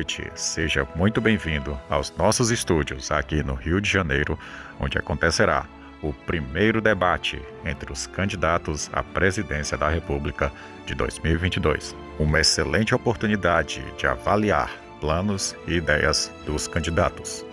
noite, seja muito bem-vindo aos nossos estúdios aqui no Rio de Janeiro, onde acontecerá o primeiro debate entre os candidatos à presidência da República de 2022. Uma excelente oportunidade de avaliar planos e ideias dos candidatos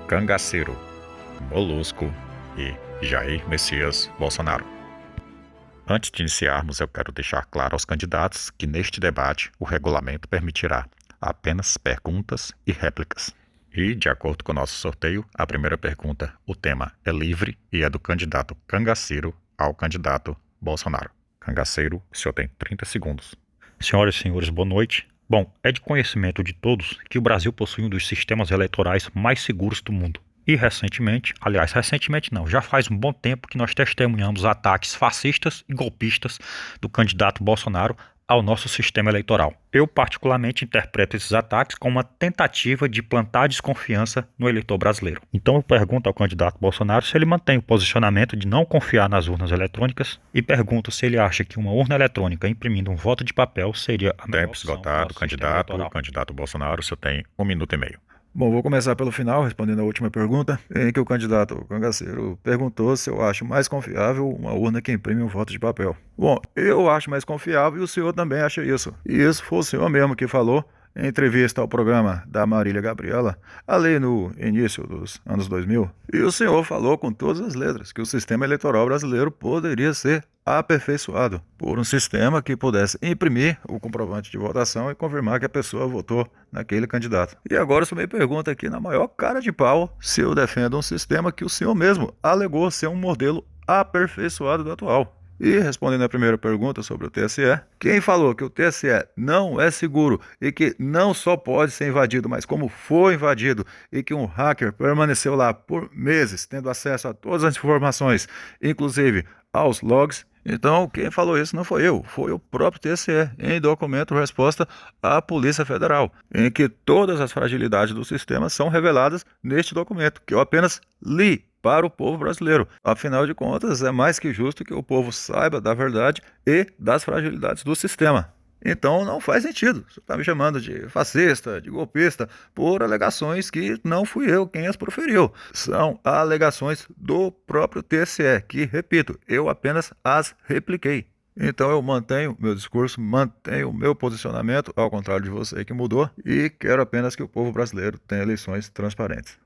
Cangaceiro, Molusco e Jair Messias Bolsonaro. Antes de iniciarmos, eu quero deixar claro aos candidatos que neste debate o regulamento permitirá apenas perguntas e réplicas. E, de acordo com o nosso sorteio, a primeira pergunta, o tema é livre e é do candidato Cangaceiro ao candidato Bolsonaro. Cangaceiro, o senhor tem 30 segundos. Senhoras e senhores, boa noite. Bom, é de conhecimento de todos que o Brasil possui um dos sistemas eleitorais mais seguros do mundo. E recentemente não, já faz um bom tempo que nós testemunhamos ataques fascistas e golpistas do candidato Bolsonaro ao nosso sistema eleitoral. Eu particularmente interpreto esses ataques como uma tentativa de plantar desconfiança no eleitor brasileiro. Então eu pergunto ao candidato Bolsonaro se ele mantém o posicionamento de não confiar nas urnas eletrônicas e pergunto se ele acha que uma urna eletrônica imprimindo um voto de papel seria a melhor Tempo esgotado, candidato Bolsonaro, o senhor tem 1 minuto e meio. Bom, vou começar pelo final, respondendo a última pergunta, em que o candidato Cangaceiro perguntou se eu acho mais confiável uma urna que imprime um voto de papel. Bom, eu acho mais confiável e o senhor também acha isso. E isso foi o senhor mesmo que falou em entrevista ao programa da Marília Gabriela, ali no início dos anos 2000. E o senhor falou com todas as letras que o sistema eleitoral brasileiro poderia ser aperfeiçoado por um sistema que pudesse imprimir o comprovante de votação e confirmar que a pessoa votou naquele candidato. E agora o senhor me pergunta aqui na maior cara de pau se eu defendo um sistema que o senhor mesmo alegou ser um modelo aperfeiçoado do atual. E respondendo à primeira pergunta sobre o TSE, quem falou que o TSE não é seguro e que não só pode ser invadido, mas como foi invadido e que um hacker permaneceu lá por meses, tendo acesso a todas as informações, inclusive aos logs, então quem falou isso não foi eu, foi o próprio TSE, em documento resposta à Polícia Federal, em que todas as fragilidades do sistema são reveladas neste documento, que eu apenas li para o povo brasileiro. Afinal de contas, é mais que justo que o povo saiba da verdade e das fragilidades do sistema. Então não faz sentido. Você está me chamando de fascista, de golpista, por alegações que não fui eu quem as proferiu. São alegações do próprio TSE, que, repito, eu apenas as repliquei. Então eu mantenho meu discurso, mantenho meu posicionamento, ao contrário de você que mudou, e quero apenas que o povo brasileiro tenha eleições transparentes.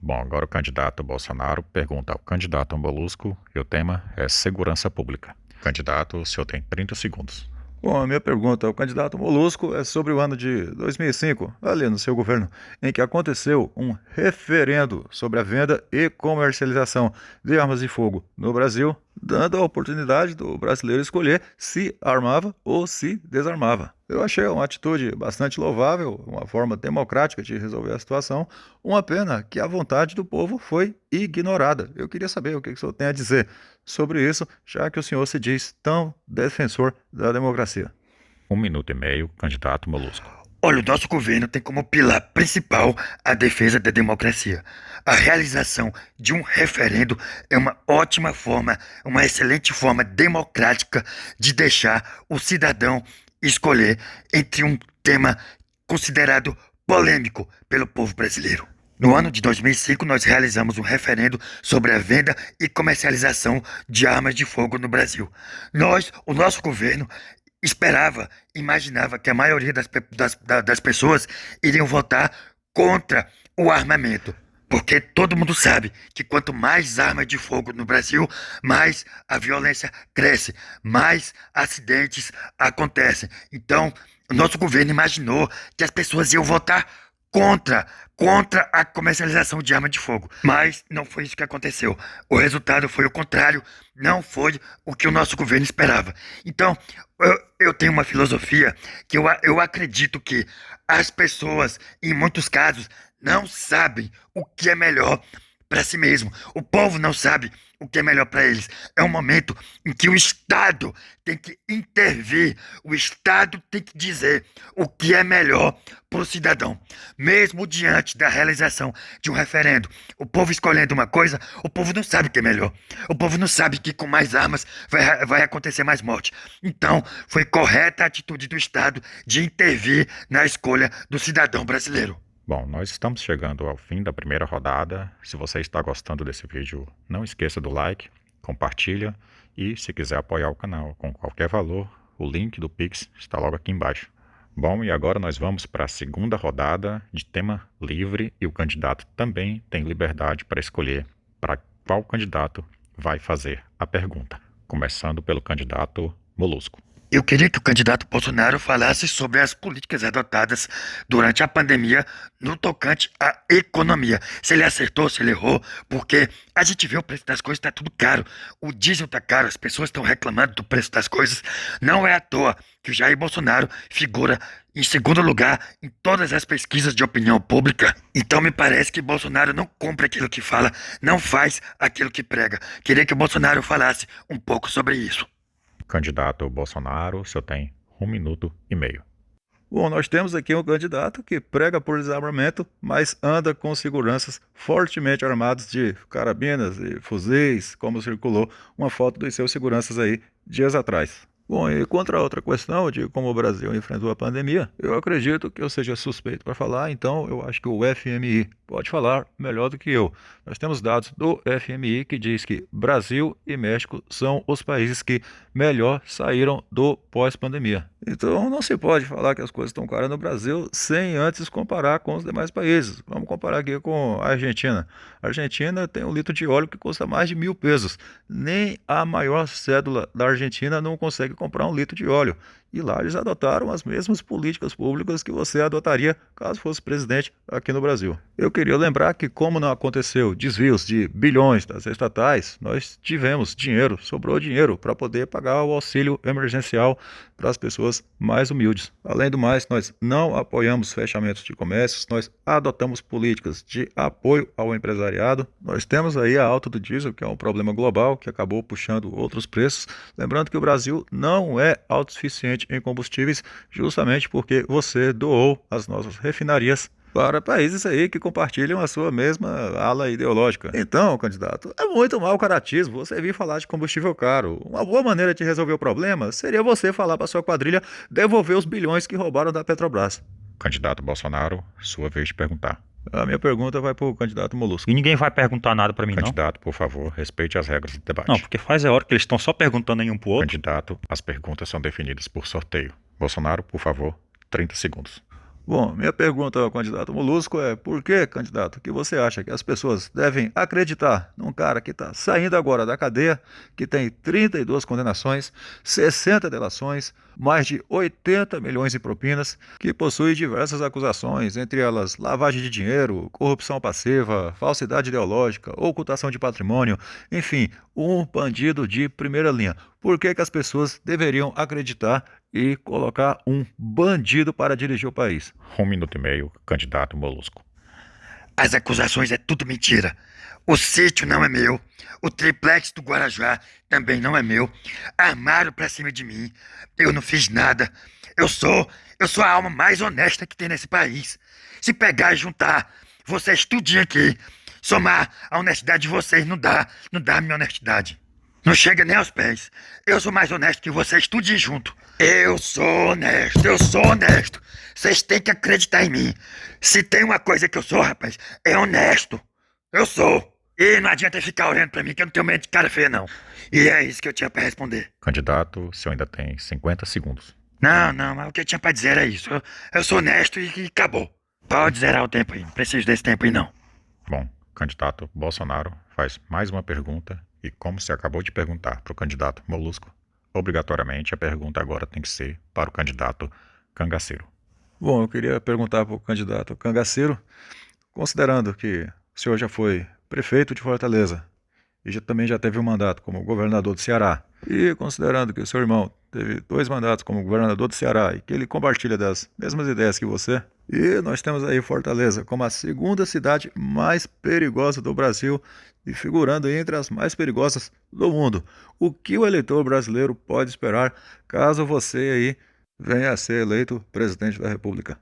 Bom, agora o candidato Bolsonaro pergunta ao candidato Molusco e o tema é segurança pública. Candidato, o senhor tem 30 segundos. Bom, a minha pergunta ao candidato Molusco é sobre o ano de 2005, ali no seu governo, em que aconteceu um referendo sobre a venda e comercialização de armas de fogo no Brasil, dando a oportunidade do brasileiro escolher se armava ou se desarmava. Eu achei uma atitude bastante louvável, uma forma democrática de resolver a situação, uma pena que a vontade do povo foi ignorada. Eu queria saber o que o senhor tem a dizer sobre isso, já que o senhor se diz tão defensor da democracia. 1 minuto e meio, candidato Molusco. Olha, o nosso governo tem como pilar principal a defesa da democracia. A realização de um referendo é uma ótima forma, uma excelente forma democrática de deixar o cidadão escolher entre um tema considerado polêmico pelo povo brasileiro. No ano de 2005, nós realizamos um referendo sobre a venda e comercialização de armas de fogo no Brasil. O nosso governo imaginava que a maioria das pessoas iriam votar contra o armamento. Porque todo mundo sabe que quanto mais armas de fogo no Brasil, mais a violência cresce, mais acidentes acontecem. Então, o nosso governo imaginou que as pessoas iam votar contra a comercialização de arma de fogo. Mas não foi isso que aconteceu. O resultado foi o contrário, não foi o que o nosso governo esperava. Então, eu tenho uma filosofia que eu acredito que as pessoas, em muitos casos, não sabem o que é melhor para si mesmo. O povo não sabe o que é melhor para eles. É um momento em que o Estado tem que intervir, o Estado tem que dizer o que é melhor para o cidadão. Mesmo diante da realização de um referendo, o povo escolhendo uma coisa, o povo não sabe o que é melhor. O povo não sabe que com mais armas vai acontecer mais morte. Então, foi correta a atitude do Estado de intervir na escolha do cidadão brasileiro. Bom, nós estamos chegando ao fim da primeira rodada. Se você está gostando desse vídeo, não esqueça do like, compartilha e se quiser apoiar o canal com qualquer valor, o link do Pix está logo aqui embaixo. Bom, e agora nós vamos para a segunda rodada de tema livre e o candidato também tem liberdade para escolher para qual candidato vai fazer a pergunta. Começando pelo candidato Molusco. Eu queria que o candidato Bolsonaro falasse sobre as políticas adotadas durante a pandemia no tocante à economia. Se ele acertou, se ele errou, porque a gente vê o preço das coisas, está tudo caro. O diesel está caro, as pessoas estão reclamando do preço das coisas. Não é à toa que o Jair Bolsonaro figura em segundo lugar em todas as pesquisas de opinião pública. Então me parece que Bolsonaro não cumpre aquilo que fala, não faz aquilo que prega. Queria que o Bolsonaro falasse um pouco sobre isso. Candidato Bolsonaro, o senhor tem 1 minuto e meio. Bom, nós temos aqui um candidato que prega por desarmamento, mas anda com seguranças fortemente armados de carabinas e fuzis, como circulou uma foto dos seus seguranças aí dias atrás. Bom, e contra a outra questão de como o Brasil enfrentou a pandemia, eu acredito que eu seja suspeito para falar, então eu acho que o FMI pode falar melhor do que eu. Nós temos dados do FMI que diz que Brasil e México são os países que melhor saíram do pós-pandemia. Então não se pode falar que as coisas estão caras no Brasil sem antes comparar com os demais países. Vamos comparar aqui com a Argentina. A Argentina tem 1 litro de óleo que custa mais de 1.000 pesos. Nem a maior cédula da Argentina não consegue comprar 1 litro de óleo. E lá eles adotaram as mesmas políticas públicas que você adotaria caso fosse presidente aqui no Brasil. Eu queria lembrar que, como não aconteceu desvios de bilhões das estatais, nós tivemos dinheiro, sobrou dinheiro para poder pagar o auxílio emergencial para as pessoas mais humildes. Além do mais, nós não apoiamos fechamentos de comércios, nós adotamos políticas de apoio ao empresariado. Nós temos aí a alta do diesel, que é um problema global, que acabou puxando outros preços. Lembrando que o Brasil não é autossuficiente em combustíveis, justamente porque você doou as nossas refinarias para países aí que compartilham a sua mesma ala ideológica. Então, candidato, é muito mau caratismo você vir falar de combustível caro. Uma boa maneira de resolver o problema seria você falar para sua quadrilha devolver os bilhões que roubaram da Petrobras. Candidato Bolsonaro, sua vez de perguntar. A minha pergunta vai para o candidato Molusco. E ninguém vai perguntar nada para mim, não? Candidato, por favor, respeite as regras do debate. Não, porque faz hora que eles estão só perguntando aí um pro outro. Candidato, as perguntas são definidas por sorteio. Bolsonaro, por favor, 30 segundos. Bom, minha pergunta ao candidato Molusco é: por que, candidato, que você acha que as pessoas devem acreditar num cara que está saindo agora da cadeia, que tem 32 condenações, 60 delações, mais de 80 milhões de propinas, que possui diversas acusações, entre elas lavagem de dinheiro, corrupção passiva, falsidade ideológica, ocultação de patrimônio, enfim, um bandido de primeira linha? Por que as pessoas deveriam acreditar e colocar um bandido para dirigir o país? 1 minuto e meio, candidato Molusco. As acusações é tudo mentira. O sítio não é meu. O triplex do Guarujá também não é meu. Armaram pra cima de mim. Eu não fiz nada. Eu sou a alma mais honesta que tem nesse país. Se pegar e juntar vocês tudinho aqui, somar a honestidade de vocês, não dá a minha honestidade. Não chega nem aos pés. Eu sou mais honesto que vocês tudinho junto. Eu sou honesto. Vocês têm que acreditar em mim. Se tem uma coisa que eu sou, rapaz, é honesto. Eu sou. E não adianta ficar olhando pra mim que eu não tenho medo de cara feia, não. E é isso que eu tinha pra responder. Candidato, o senhor ainda tem 50 segundos. Não, mas o que eu tinha pra dizer era isso. Eu sou honesto e acabou. Pode zerar o tempo aí. Não preciso desse tempo aí, não. Bom, candidato Bolsonaro faz mais uma pergunta e, como você acabou de perguntar para o candidato Molusco, obrigatoriamente a pergunta agora tem que ser para o candidato Cangaceiro. Bom, eu queria perguntar para o candidato Cangaceiro, considerando que o senhor já foi prefeito de Fortaleza e também já teve um mandato como governador do Ceará, e considerando que o seu irmão teve 2 mandatos como governador do Ceará e que ele compartilha das mesmas ideias que você, E nós temos aí Fortaleza como a segunda cidade mais perigosa do Brasil e figurando entre as mais perigosas do mundo. O que o eleitor brasileiro pode esperar caso você aí venha a ser eleito presidente da República?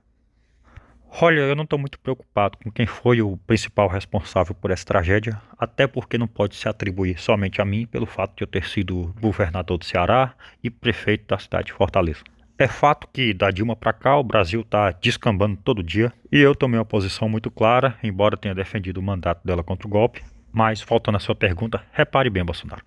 Olha, eu não estou muito preocupado com quem foi o principal responsável por essa tragédia, até porque não pode se atribuir somente a mim pelo fato de eu ter sido governador do Ceará e prefeito da cidade de Fortaleza. É fato que da Dilma para cá o Brasil está descambando todo dia e eu tomei uma posição muito clara, embora tenha defendido o mandato dela contra o golpe. Mas, voltando à sua pergunta, repare bem, Bolsonaro,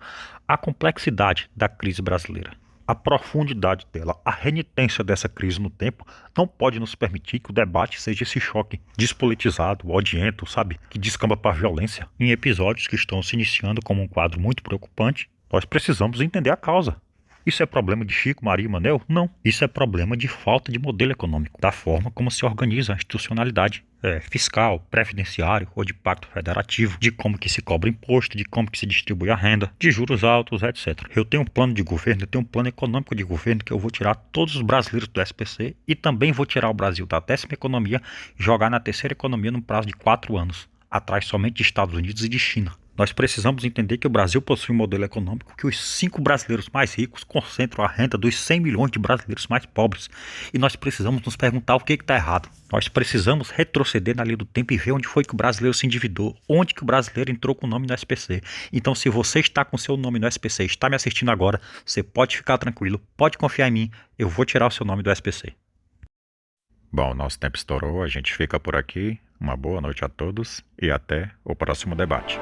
a complexidade da crise brasileira, a profundidade dela, a renitência dessa crise no tempo, não pode nos permitir que o debate seja esse choque despolitizado, odiento, sabe, que descamba para a violência. Em episódios que estão se iniciando como um quadro muito preocupante, nós precisamos entender a causa. Isso é problema de Chico, Maria e Manel? Não. Isso é problema de falta de modelo econômico, da forma como se organiza a institucionalidade fiscal, previdenciário ou de pacto federativo, de como que se cobra imposto, de como que se distribui a renda, de juros altos, etc. Eu tenho um plano de governo, eu tenho um plano econômico de governo que eu vou tirar todos os brasileiros do SPC e também vou tirar o Brasil da 10ª economia e jogar na 3ª economia num prazo de 4 anos, atrás somente de Estados Unidos e de China. Nós precisamos entender que o Brasil possui um modelo econômico que os 5 brasileiros mais ricos concentram a renda dos 100 milhões de brasileiros mais pobres. E nós precisamos nos perguntar o que está errado. Nós precisamos retroceder na linha do tempo e ver onde foi que o brasileiro se endividou, onde que o brasileiro entrou com o nome no SPC. Então, se você está com seu nome no SPC, está me assistindo agora, você pode ficar tranquilo, pode confiar em mim, eu vou tirar o seu nome do SPC. Bom, nosso tempo estourou, a gente fica por aqui. Uma boa noite a todos e até o próximo debate.